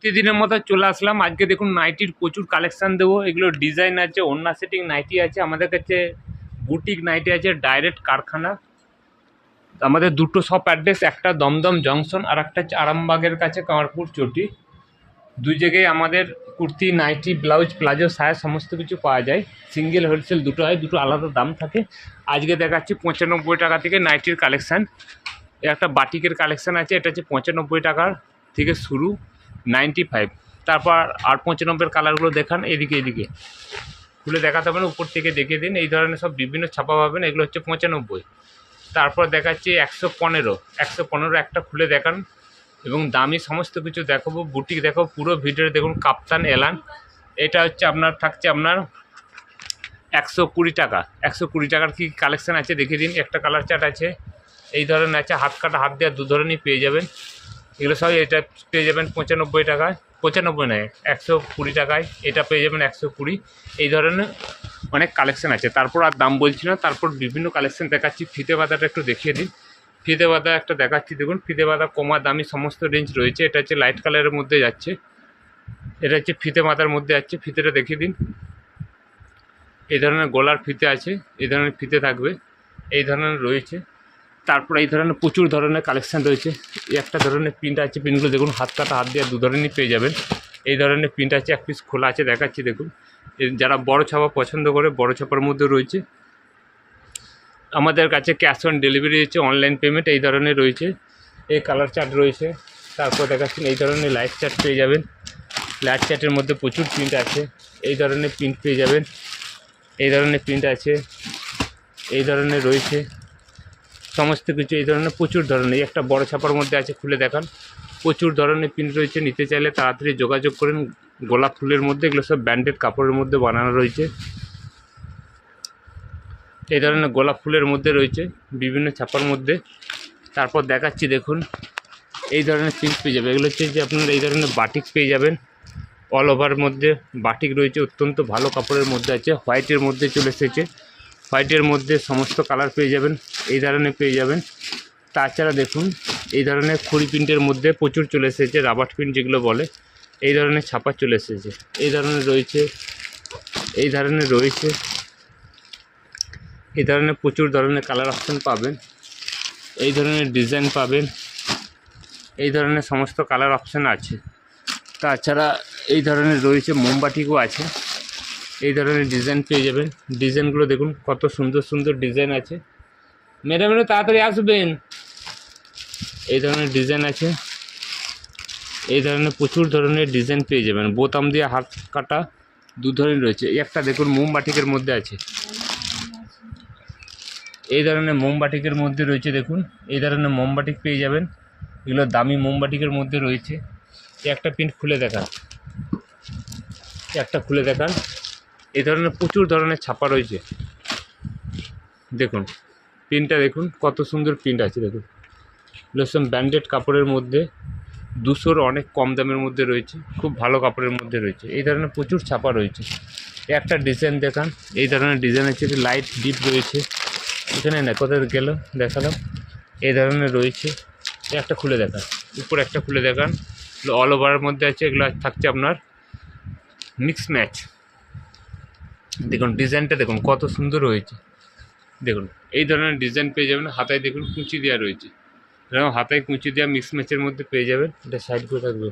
প্রতিদিনের মতো চলে আসলাম। আজকে দেখুন নাইটির প্রচুর কালেকশান দেবো। এগুলো ডিজাইন আছে, ওড়না সেটিং নাইটি আছে, আমাদের কাছে বুটিক নাইটি আছে, ডাইরেক্ট কারখানা। আমাদের দুটো শপ অ্যাড্রেস, একটা দমদম জংশন আর একটা হচ্ছে আরামবাগের কাছে কামারপুর চটি। দুই জায়গায় আমাদের কুর্তি, নাইটি, ব্লাউজ, প্লাজো, সায়া সমস্ত কিছু পাওয়া যায়। সিঙ্গেল হোলসেল দুটো হয়, দুটো আলাদা দাম থাকে। আজকে দেখাচ্ছি 95 টাকা থেকে নাইটির কালেকশান। একটা বাটিকের কালেকশান আছে, এটা হচ্ছে 95 টাকার থেকে শুরু, 95। তারপর আর 95 কালারগুলো দেখান, এদিকে খুলে দেখাতে পারেন, উপর থেকে দেখিয়ে দিন। এই ধরনের সব বিভিন্ন ছাপা পাবেন, এগুলো হচ্ছে 95। তারপর দেখাচ্ছি 115 একটা খুলে দেখান এবং দামি সমস্ত কিছু দেখাবো। বুটিক দেখাবো, পুরো ভিডিও দেখুন। কাপ্তান এলান, এটা হচ্ছে আপনার থাকছে আপনার 120 টাকা। 120 টাকার কী কালেকশান আছে দেখিয়ে দিন। একটা কালার চার্ট আছে, এই ধরনের আছে, হাত কাটা, হাত দেওয়া, দু ধরনেরই পেয়ে যাবেন। এগুলো সব এটা পেয়ে যাবেন 95 টাকায়, 95 নয় 120 টাকায়। এটা পেয়ে যাবেন 120। এই ধরনের অনেক কালেকশান আছে। তারপর আর দাম বলছি না, তারপর বিভিন্ন কালেকশান দেখাচ্ছি। ফিতে বাঁধাটা একটু দেখিয়ে দিন। ফিতে বাঁধা একটা দেখাচ্ছি, দেখুন। ফিতে বাঁধা কমা দামি সমস্ত রেঞ্জ রয়েছে। এটা হচ্ছে লাইট কালারের মধ্যে যাচ্ছে, এটা হচ্ছে ফিতে বাঁধার মধ্যে যাচ্ছে। ফিতেটা দেখিয়ে দিন। এই ধরনের গলার ফিতে আছে, এই ধরনের ফিতে থাকবে, এই ধরনের রয়েছে। তারপর এই ধরনের প্রচুর ধরনের কালেকশান রয়েছে। একটা ধরনের প্রিন্ট আছে, প্রিন্টগুলো দেখুন, হাত কাটা, হাত দেওয়া, দু ধরনেরই পেয়ে যাবেন। এই ধরনের প্রিন্ট আছে, এক পিস খোলা আছে, দেখাচ্ছি দেখুন। যারা বড় ছাপা পছন্দ করে, বড় ছাপার মধ্যে রয়েছে। আমাদের কাছে ক্যাশ অন ডেলিভারি রয়েছে, অনলাইন পেমেন্ট এই ধরনের রয়েছে। এই কালার চার্ট রয়েছে। তারপর দেখাচ্ছেন এই ধরনের লাইট চার্ট পেয়ে যাবেন। লাইট চার্টের মধ্যে প্রচুর প্রিন্ট আছে, এই ধরনের প্রিন্ট পেয়ে যাবেন। এই ধরনের প্রিন্ট আছে, এই ধরনের রয়েছে সমস্ত কিছু। এই ধরনের প্রচুর ধরনের, একটা বড় ছাপার মধ্যে আছে, খুলে দেখান। প্রচুর ধরনের প্রিন্ট রয়েছে, নিতে চাইলে তাড়াতাড়ি যোগাযোগ করেন। গোলাপ ফুলের মধ্যে, এগুলো সব ব্যান্ডেড কাপড়ের মধ্যে বানানো রয়েছে। এই ধরনের গোলাপ ফুলের মধ্যে রয়েছে, বিভিন্ন ছাপার মধ্যে। তারপর দেখাচ্ছি দেখুন, এই ধরনের প্রিন্ট পেয়ে যাবে। এগুলো হচ্ছে যে আপনার এই ধরনের বাটিক পেয়ে যাবেন। অল ওভার মধ্যে বাটিক রয়েছে, অত্যন্ত ভালো কাপড়ের মধ্যে আছে। হোয়াইটের মধ্যে চলে এসেছে, হোয়াইটের মধ্যে সমস্ত কালার পেয়ে যাবেন, এই ধরনের পেয়ে যাবেন। তাছাড়া দেখুন, এই ধরনের খড়ি প্রিন্টের মধ্যে প্রচুর চলে এসেছে, রাবার প্রিন্ট যেগুলো বলে, এই ধরনের ছাপা চলে এসেছে। এই ধরনের রয়েছে, এই ধরনের রয়েছে, এই ধরনের প্রচুর ধরনের কালার অপশান পাবেন, এই ধরনের ডিজাইন পাবেন, এই ধরনের সমস্ত কালার অপশান আছে। তাছাড়া এই ধরনের রয়েছে, মোমবাটিকও আছে, এই ধরনের ডিজাইন পেয়ে যাবেন। ডিজাইনগুলো দেখুন, কত সুন্দর সুন্দর ডিজাইন আছে। ম্যাডাম তাড়াতাড়ি আসবেন। এই ধরনের ডিজাইন আছে, এই ধরনের প্রচুর ধরনের ডিজাইন পেয়ে যাবেন। বোতাম দিয়ে হাত কাটা, দু ধরনের রয়েছে। একটা দেখুন মোমবাটিকের মধ্যে আছে, এই ধরনের মোমবাটিকের মধ্যে রয়েছে, দেখুন। এই ধরনের মোমবাটিক পেয়ে যাবেন, এগুলো দামি মোমবাটিকের মধ্যে রয়েছে। একটা প্রিন্ট খুলে দেখান, একটা খুলে দেখান। এই ধরনের প্রচুর ধরনের ছাপা রয়েছে, দেখুন। প্রিন্টটা দেখুন, কত সুন্দর প্রিন্ট আছে, দেখুন। লোসম ব্র্যান্ডেড কাপড়ের মধ্যে, 200-র অনেক কম দামের মধ্যে রয়েছে, খুব ভালো কাপড়ের মধ্যে রয়েছে। এই ধরনের প্রচুর ছাপা রয়েছে। একটা ডিজাইন দেখান, এই ধরনের ডিজাইন আছে, লাইট ডিপ রয়েছে। এখানে না, কোথায় গেল দেখালাম, এই ধরনের রয়েছে। একটা খুলে দেখান, উপর একটা খুলে দেখান। অল ওভারের মধ্যে আছে, এগুলো থাকছে আপনার মিক্স ম্যাচ। দেখুন ডিজাইনটা দেখুন, কত সুন্দর হয়েছে, দেখুন। এই ধরনের ডিজাইন পেয়ে যাবেন। হাতায় দেখুন কুঁচি দেওয়া রয়েছে, এরকম হাতায় কুঁচি দেওয়া মিক্স ম্যাচের মধ্যে পেয়ে যাবেন। এটা সাইড করে থাকবে,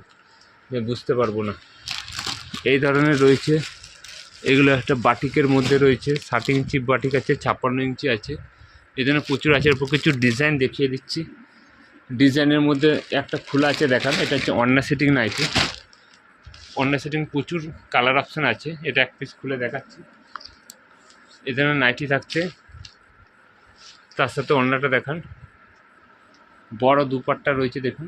বুঝতে পারবো না। এই ধরনের রয়েছে, এগুলো একটা বাটিকের মধ্যে রয়েছে। 60 ইঞ্চি বাটিক আছে, 56 ইঞ্চি আছে, এই ধরনের প্রচুর আছে। এরপর কিছু ডিজাইন দেখিয়ে দিচ্ছি। ডিজাইনের মধ্যে একটা খোলা আছে, দেখান। এটা হচ্ছে ওড়না সেটিং নাইটি। ওড়না সেটিং প্রচুর কালার অপশান আছে, এটা এক পিস খুলে দেখাচ্ছি। এই ধরনের নাইটি থাকছে, তার সাথে ওড়নাটা দেখান। বড় দুপাট্টা রয়েছে, দেখুন।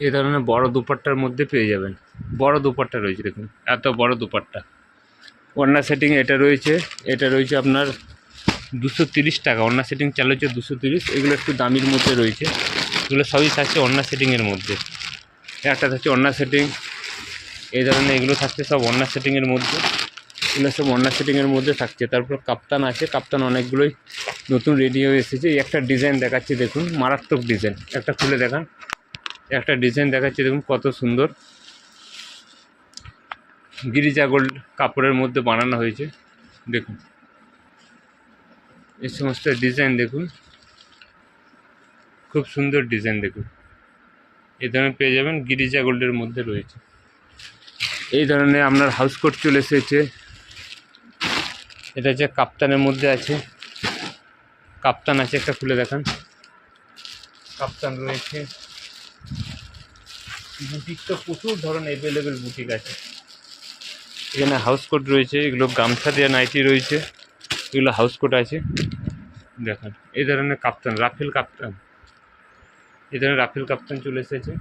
এই ধরনের বড় দুপাট্টার মধ্যে পেয়ে যাবেন। বড় দুপাট্টা রয়েছে, দেখুন, এত বড় দুপাট্টা। ওড়না সেটিং এটা রয়েছে, এটা রয়েছে আপনার 230 টাকা। ওড়না সেটিং চালু হচ্ছে 230। এগুলো একটু দামির মধ্যে রয়েছে, এগুলো সবই থাকছে ওড়না সেটিংয়ের মধ্যে। একটা থাকছে ওড়না সেটিং, এই ধরনের এগুলো থাকছে সব ওড়না সেটিংয়ের মধ্যে, এগুলো সব ওড়না সেটিংয়ের মধ্যে থাকছে। তারপর কাপ্তান আছে, কাপ্তান অনেকগুলোই নতুন রেডি হয়ে এসেছে। এই একটা ডিজাইন দেখাচ্ছি দেখুন, মারাত্মক ডিজাইন, একটা খুলে দেখান। একটা ডিজাইন দেখাচ্ছি দেখুন কত সুন্দর, গিরিজা গোল্ড কাপড়ের মধ্যে বানানো হয়েছে। দেখুন এই সমস্ত ডিজাইন দেখুন, খুব সুন্দর ডিজাইন দেখুন। এই ধরনের পেয়ে যাবেন, গিরিজা গোল্ডের মধ্যে রয়েছে। এই ধরনের আপনার হাউস কোট চলে এসেছে। এটা হচ্ছে কাপ্তানের মধ্যে আছে, কাপ্তান আছে, একটা খুলে দেখান। কাপ্তান রয়েছে। বুটিক তো প্রচুর ধরনের অ্যাভেলেবেল বুটিক আছে। এখানে হাউস কোট রয়েছে, এগুলো গামছা দেওয়া নাইটি রয়েছে, এগুলো হাউস কোট আছে। দেখুন এই ধরনের কাপ্তান, রাফেল কাপ্তান, এই ধরনের রাফেল কাপ্তান চলে এসেছে।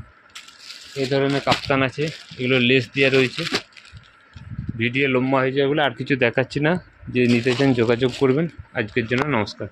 এই ধরনের কাপ্তান আছে, এগুলো লেস দেওয়া রয়েছে। ভিডিও লম্বা হয়ে যায় বলে আর কিছু দেখাচ্ছি না। যে নিতে চান যোগাযোগ করবেন। আজকের জন্য নমস্কার।